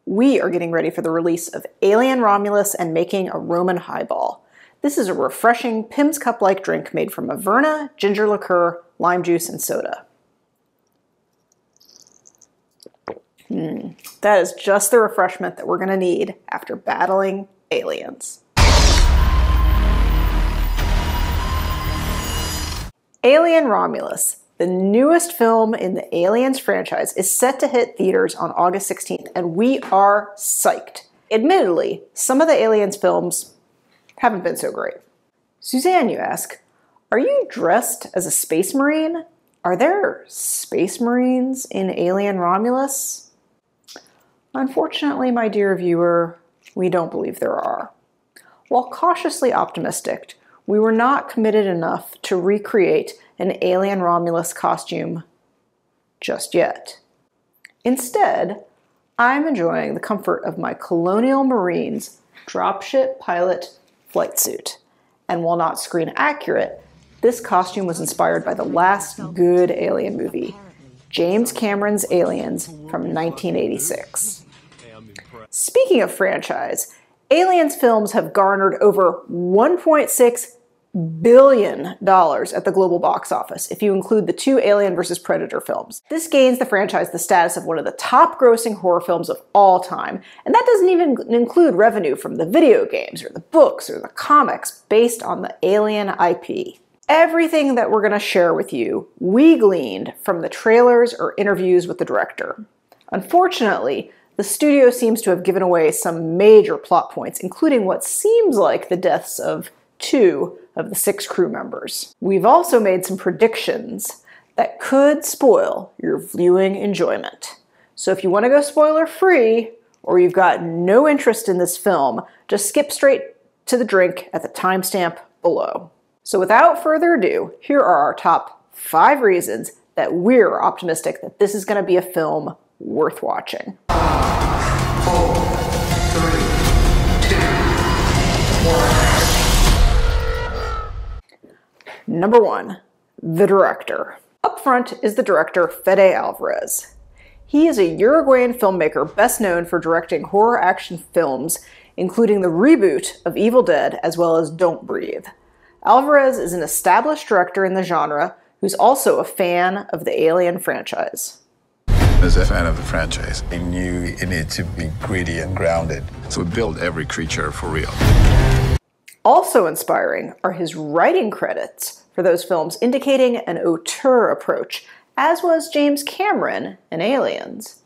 we are getting ready for the release of Alien Romulus and making a Roman Highball. This is a refreshing Pim's Cup-like drink made from Averna, ginger liqueur, lime juice, and soda. That is just the refreshment that we're going to need after battling aliens. Alien Romulus, the newest film in the Aliens franchise, is set to hit theaters on August 16th, and we are psyched. Admittedly, some of the Aliens films haven't been so great. Suzanne, you ask, are you dressed as a space marine? Are there space marines in Alien Romulus? Unfortunately, my dear viewer, we don't believe there are. While cautiously optimistic, we were not committed enough to recreate an Alien Romulus costume just yet. Instead, I'm enjoying the comfort of my Colonial Marines dropship pilot flight suit. And while not screen accurate, this costume was inspired by the last good Alien movie, James Cameron's Aliens from 1986. Speaking of franchise, Aliens films have garnered over $1.6 billion at the global box office, if you include the two Alien vs. Predator films. This gains the franchise the status of one of the top grossing horror films of all time, and that doesn't even include revenue from the video games or the books or the comics based on the Alien IP. Everything that we're going to share with you, we gleaned from the trailers or interviews with the director. Unfortunately, the studio seems to have given away some major plot points, including what seems like the deaths of 2 of the 6 crew members. We've also made some predictions that could spoil your viewing enjoyment. So if you want to go spoiler-free, or you've got no interest in this film, just skip straight to the drink at the timestamp below. So without further ado, here are our top 5 reasons that we're optimistic that this is going to be a film worth watching. 4, 3, 2, 1. Number 1, the director. Up front is the director Fede Alverez. He is a Uruguayan filmmaker best known for directing horror action films, including the reboot of Evil Dead as well as Don't Breathe. Alvarez is an established director in the genre who's also a fan of the Alien franchise. As a fan of the franchise, I knew it needed to be gritty and grounded, so we built every creature for real. Also inspiring are his writing credits for those films, indicating an auteur approach, as was James Cameron in Aliens.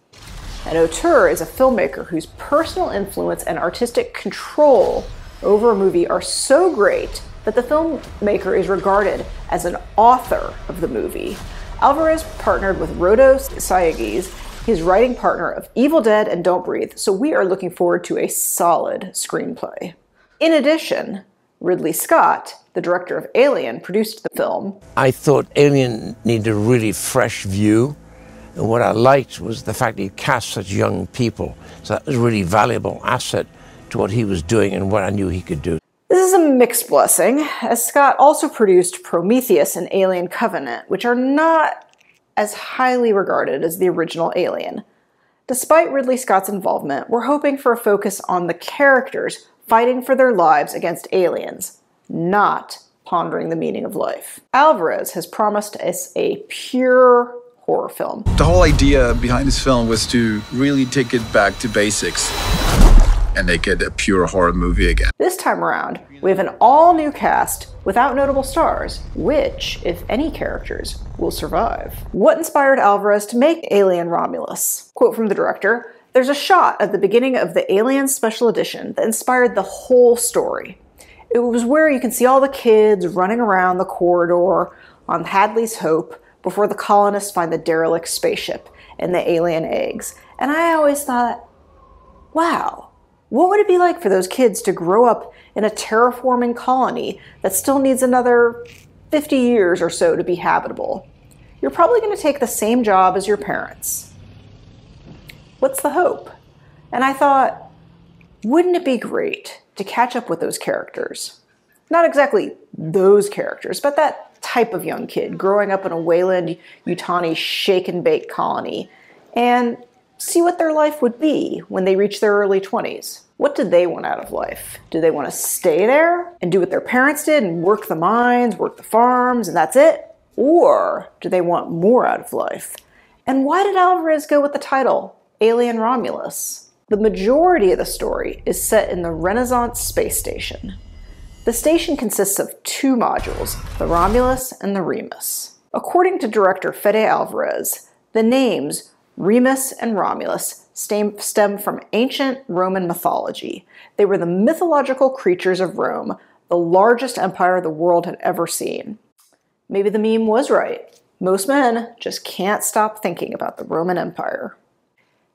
An auteur is a filmmaker whose personal influence and artistic control over a movie are so great that the filmmaker is regarded as an author of the movie. Alvarez partnered with Rodos Sayagues, his writing partner of Evil Dead and Don't Breathe, so we are looking forward to a solid screenplay. In addition, Ridley Scott, the director of Alien, produced the film. I thought Alien needed a really fresh view, and what I liked was the fact that he cast such young people, so that was a really valuable asset to what he was doing and what I knew he could do. This is a mixed blessing, as Scott also produced Prometheus and Alien Covenant, which are not as highly regarded as the original Alien. Despite Ridley Scott's involvement, we're hoping for a focus on the characters fighting for their lives against aliens, not pondering the meaning of life. Alvarez has promised us a pure horror film. The whole idea behind this film was to really take it back to basics and make it a pure horror movie again. This time around, we have an all-new cast without notable stars, which, if any characters, will survive. What inspired Alvarez to make Alien Romulus? Quote from the director, "There's a shot at the beginning of the Alien Special Edition that inspired the whole story. It was where you can see all the kids running around the corridor on Hadley's Hope before the colonists find the derelict spaceship and the alien eggs. And I always thought, wow, what would it be like for those kids to grow up in a terraforming colony that still needs another 50 years or so to be habitable? You're probably going to take the same job as your parents. What's the hope?" And I thought, wouldn't it be great to catch up with those characters? Not exactly those characters, but that type of young kid growing up in a Weyland-Yutani shake and bake colony, and see what their life would be when they reach their early 20s. What did they want out of life? Do they want to stay there and do what their parents did and work the mines, work the farms, and that's it? Or do they want more out of life? And why did Alvarez go with the title, Alien Romulus? The majority of the story is set in the Renaissance space station. The station consists of two modules, the Romulus and the Remus. According to director Fede Alverez, the names Remus and Romulus stem from ancient Roman mythology. They were the mythological creatures of Rome, the largest empire the world had ever seen. Maybe the meme was right. Most men just can't stop thinking about the Roman Empire.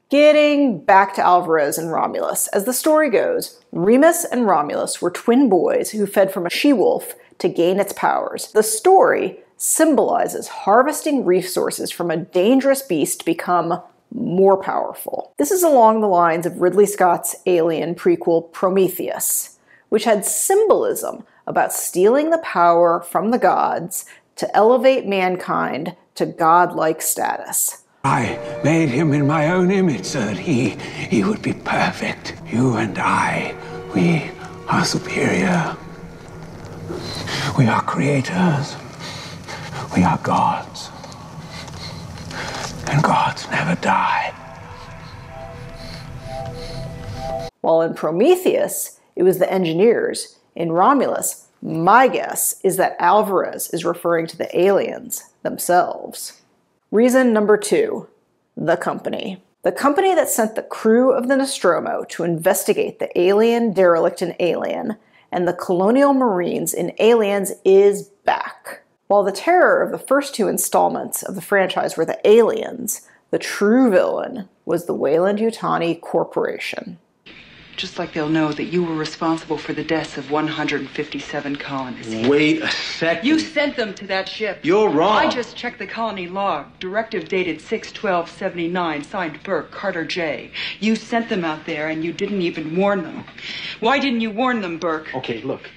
Getting back to Alvarez and Romulus, as the story goes, Remus and Romulus were twin boys who fed from a she-wolf to gain its powers. The story symbolizes harvesting resources from a dangerous beast to become more powerful. This is along the lines of Ridley Scott's Alien prequel Prometheus, which had symbolism about stealing the power from the gods to elevate mankind to godlike status. I made him in my own image so that he would be perfect. You and I, we are superior. We are creators. We are gods. And gods never die. While in Prometheus, it was the engineers. In Romulus, my guess is that Alvarez is referring to the aliens themselves. Reason number 2, the company. The company that sent the crew of the Nostromo to investigate the alien derelict in Alien and the colonial marines in Aliens is back. While the terror of the first 2 installments of the franchise were the aliens, the true villain was the Weyland-Yutani Corporation. Just like they'll know that you were responsible for the deaths of 157 colonists. Wait a second. You sent them to that ship. You're wrong. I just checked the colony log. Directive dated 6/12/79, signed Burke, Carter J. You sent them out there and you didn't even warn them. Why didn't you warn them, Burke? Okay, look.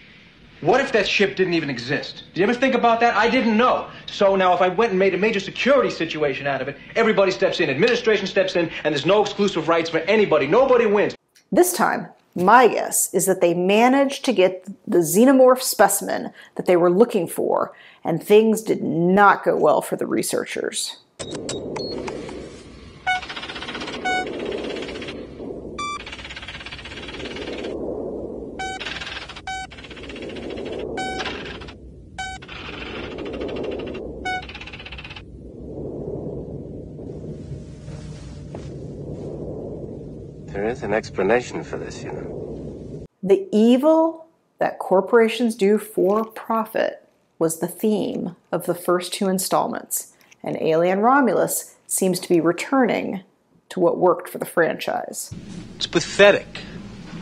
What if that ship didn't even exist? Did you ever think about that? I didn't know. So now if I went and made a major security situation out of it, everybody steps in, administration steps in, and there's no exclusive rights for anybody. Nobody wins. This time, my guess is that they managed to get the xenomorph specimen that they were looking for, and things did not go well for the researchers. There is an explanation for this, you know. The evil that corporations do for profit was the theme of the first 2 installments, and Alien Romulus seems to be returning to what worked for the franchise. It's pathetic.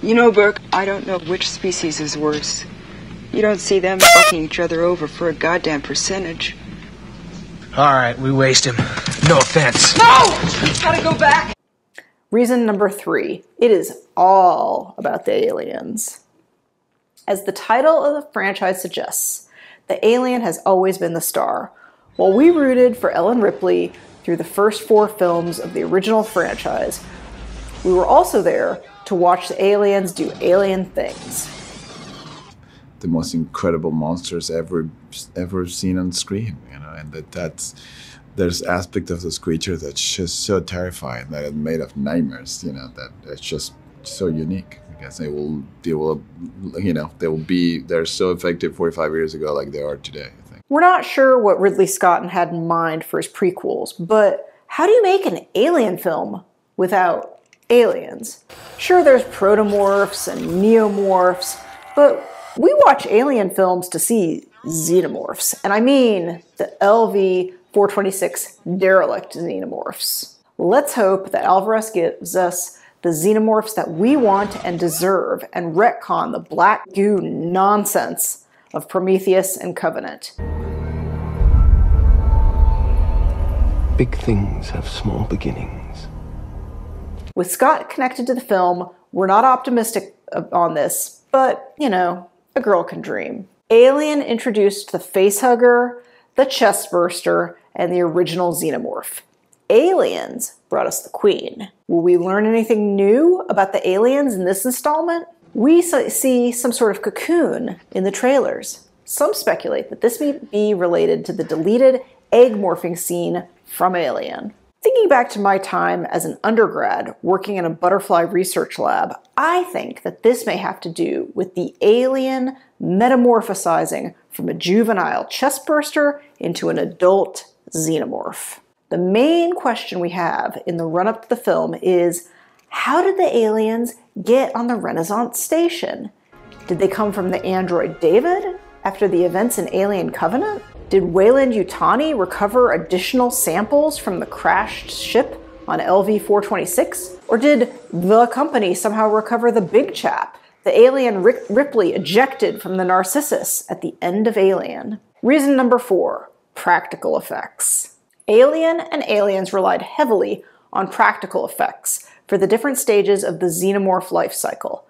You know, Burke, I don't know which species is worse. You don't see them fucking each other over for a goddamn percentage. All right, we waste him. No offense. No! Gotta go back! Reason number 3, it is all about the aliens. As the title of the franchise suggests, the alien has always been the star. While we rooted for Ellen Ripley through the first 4 films of the original franchise, we were also there to watch the aliens do alien things. The most incredible monsters ever seen on screen, you know, and there's aspect of this creature that's just so terrifying that it's made of nightmares, you know, that it's just so unique because they're so effective 45 years ago like they are today, I think. We're not sure what Ridley Scott had in mind for his prequels, but how do you make an alien film without aliens? Sure, there's protomorphs and neomorphs, but we watch alien films to see xenomorphs, and I mean the LV-426 derelict xenomorphs. Let's hope that Alvarez gives us the xenomorphs that we want and deserve and retcon the black goo nonsense of Prometheus and Covenant. Big things have small beginnings. With Scott connected to the film, we're not optimistic on this, but, you know, a girl can dream. Alien introduced the facehugger, the chestburster, and the original xenomorph. Aliens brought us the Queen. Will we learn anything new about the aliens in this installment? We see some sort of cocoon in the trailers. Some speculate that this may be related to the deleted egg morphing scene from Alien. Thinking back to my time as an undergrad working in a butterfly research lab, I think that this may have to do with the alien metamorphosizing from a juvenile chestburster into an adult xenomorph. The main question we have in the run-up to the film is, how did the aliens get on the Renaissance station? Did they come from the android David after the events in Alien Covenant? Did Weyland-Yutani recover additional samples from the crashed ship on LV-426? Or did the company somehow recover the big chap, the alien Ripley ejected from the Narcissus at the end of Alien? Reason number 4, practical effects. Alien and Aliens relied heavily on practical effects for the different stages of the xenomorph life cycle.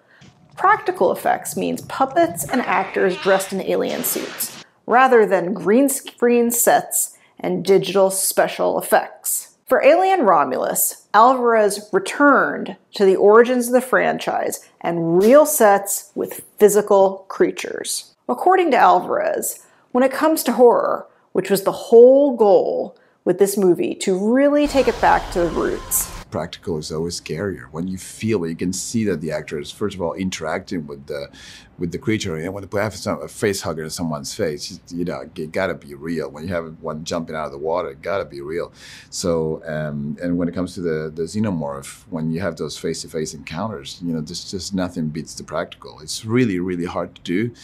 Practical effects means puppets and actors dressed in alien suits, rather than green screen sets and digital special effects. For Alien Romulus, Alvarez returned to the origins of the franchise and real sets with physical creatures. According to Alvarez, when it comes to horror, which was the whole goal with this movie, to really take it back to the roots. Practical is always scarier. When you feel it, you can see that the actor is, first of all, interacting with the creature. And when you have a face hugger in someone's face, you know, it gotta be real. When you have one jumping out of the water, it gotta be real. So, and when it comes to the xenomorph, when you have those face-to-face encounters, you know, just nothing beats the practical. It's really, really hard to do.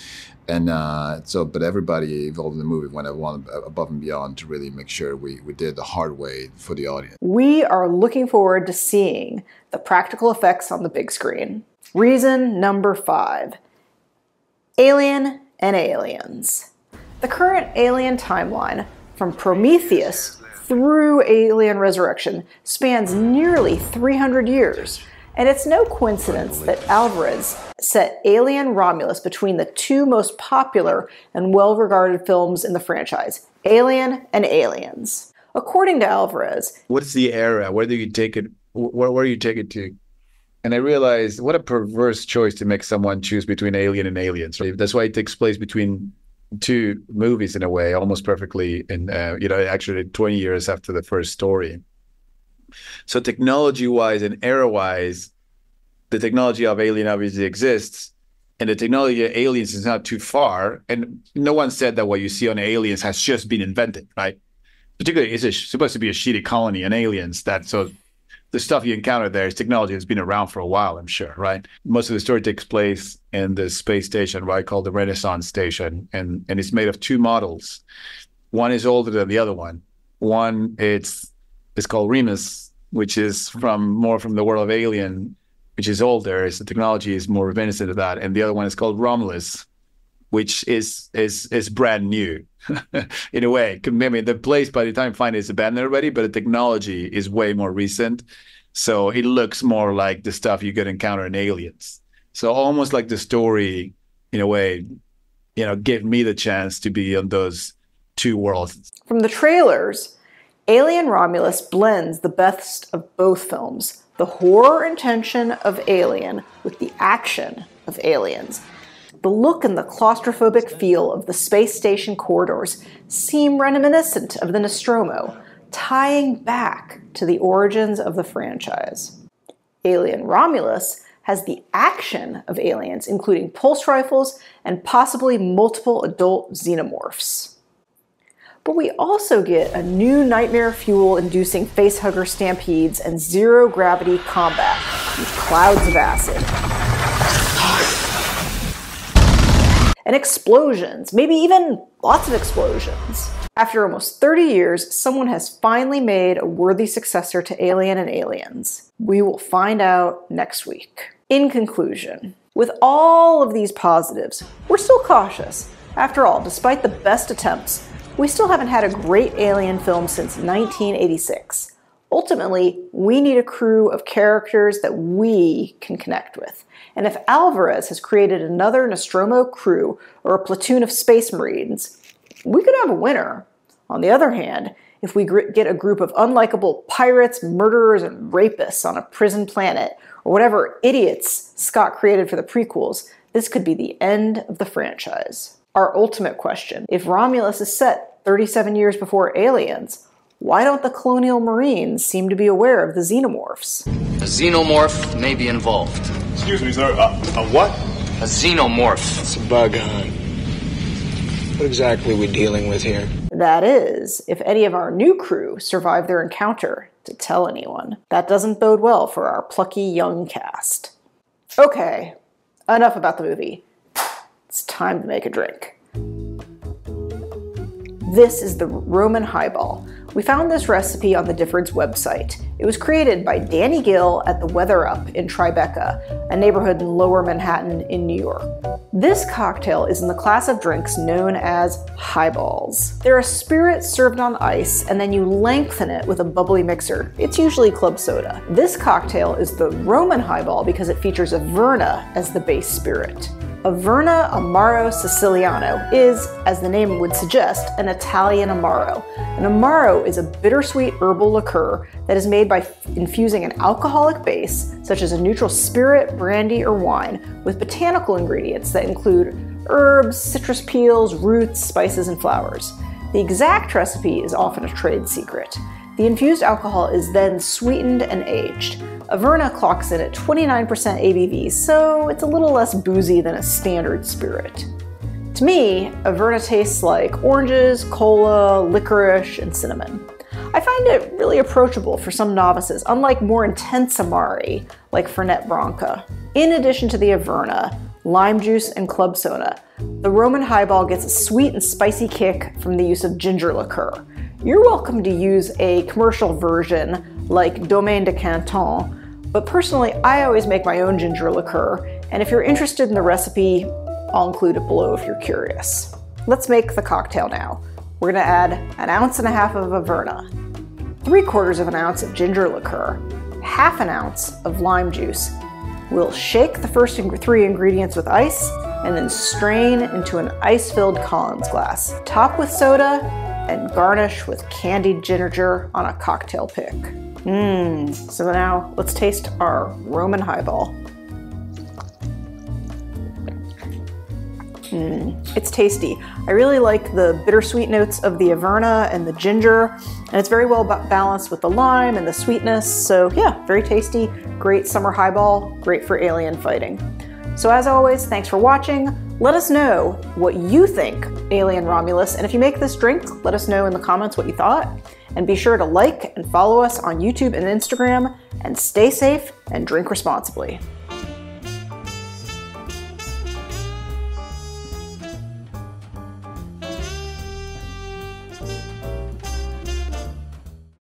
And but everybody involved in the movie went above and beyond to really make sure we did it the hard way for the audience. We are looking forward to seeing the practical effects on the big screen. Reason number 5, Alien and Aliens. The current Alien timeline, from Prometheus through Alien Resurrection, spans nearly 300 years. And it's no coincidence that Alvarez set Alien Romulus between the two most popular and well-regarded films in the franchise, Alien and Aliens. According to Alvarez, what's the era? Where do you take it? Where do you take it to? And I realized what a perverse choice to make someone choose between Alien and Aliens. Right? That's why it takes place between two movies in a way, almost perfectly, and actually 20 years after the first story. So technology-wise and era-wise, the technology of Alien obviously exists, and the technology of Aliens is not too far. And no one said that what you see on Aliens has just been invented, right? Particularly, it's supposed to be a shitty colony in Aliens. So the stuff you encounter there is technology that's been around for a while, I'm sure, right? Most of the story takes place in the space station, right, called the Renaissance Station, and it's made of 2 models. One is older than the other one. One, it's called Remus, which is more from the world of Alien, which is older. The technology is more reminiscent of that. And the other one is called Romulus, which is brand new in a way. I mean, the place by the time you find it is abandoned already, but the technology is way more recent. So it looks more like the stuff you could encounter in Aliens. So almost like the story, in a way, gave me the chance to be on those 2 worlds. From the trailers, Alien Romulus blends the best of both films, the horror and tension of Alien with the action of Aliens. The look and the claustrophobic feel of the space station corridors seem reminiscent of the Nostromo, tying back to the origins of the franchise. Alien Romulus has the action of Aliens, including pulse rifles and possibly multiple adult xenomorphs. But we also get a new nightmare fuel-inducing facehugger stampedes and zero-gravity combat with clouds of acid. And explosions, maybe even lots of explosions. After almost 30 years, someone has finally made a worthy successor to Alien and Aliens. We will find out next week. In conclusion, with all of these positives, we're still cautious. After all, despite the best attempts, we still haven't had a great Alien film since 1986. Ultimately, we need a crew of characters that we can connect with. And if Alvarez has created another Nostromo crew or a platoon of Space Marines, we could have a winner. On the other hand, if we get a group of unlikable pirates, murderers, and rapists on a prison planet, or whatever idiots Scott created for the prequels, this could be the end of the franchise. Our ultimate question, if Romulus is set 37 years before Aliens, why don't the colonial marines seem to be aware of the xenomorphs? A xenomorph may be involved. Excuse me, sir. A what? A xenomorph. It's a bug hunt. What exactly are we dealing with here? That is, if any of our new crew survive their encounter to tell anyone. That doesn't bode well for our plucky young cast. Okay, enough about the movie. It's time to make a drink. This is the Roman Highball. We found this recipe on the Difford's website. It was created by Danny Gill at the Weather Up in Tribeca, a neighborhood in Lower Manhattan in New York. This cocktail is in the class of drinks known as highballs. They're a spirit served on ice, and then you lengthen it with a bubbly mixer. It's usually club soda. This cocktail is the Roman Highball because it features Averna as the base spirit. Averna Amaro Siciliano is, as the name would suggest, an Italian Amaro. An Amaro is a bittersweet herbal liqueur that is made by infusing an alcoholic base, such as a neutral spirit, brandy, or wine, with botanical ingredients that include herbs, citrus peels, roots, spices, and flowers. The exact recipe is often a trade secret. The infused alcohol is then sweetened and aged. Averna clocks in at 29% ABV, so it's a little less boozy than a standard spirit. To me, Averna tastes like oranges, cola, licorice, and cinnamon. I find it really approachable for some novices, unlike more intense Amari, like Fernet Branca. In addition to the Averna, lime juice, and club soda, the Roman Highball gets a sweet and spicy kick from the use of ginger liqueur. You're welcome to use a commercial version like Domaine de Canton, but personally I always make my own ginger liqueur, and if you're interested in the recipe, I'll include it below if you're curious. Let's make the cocktail now. We're gonna add 1.5 ounces of Averna, 3/4 ounce of ginger liqueur, 1/2 ounce of lime juice. We'll shake the first 3 ingredients with ice, and then strain into an ice-filled Collins glass. Top with soda, and garnish with candied ginger on a cocktail pick. So now let's taste our Roman Highball. It's tasty. I really like the bittersweet notes of the Averna and the ginger, and it's very well balanced with the lime and the sweetness. So yeah, very tasty, great summer highball, great for alien fighting. So as always, thanks for watching. Let us know what you think Alien Romulus, and if you make this drink, let us know in the comments what you thought. And be sure to like and follow us on YouTube and Instagram, and stay safe and drink responsibly.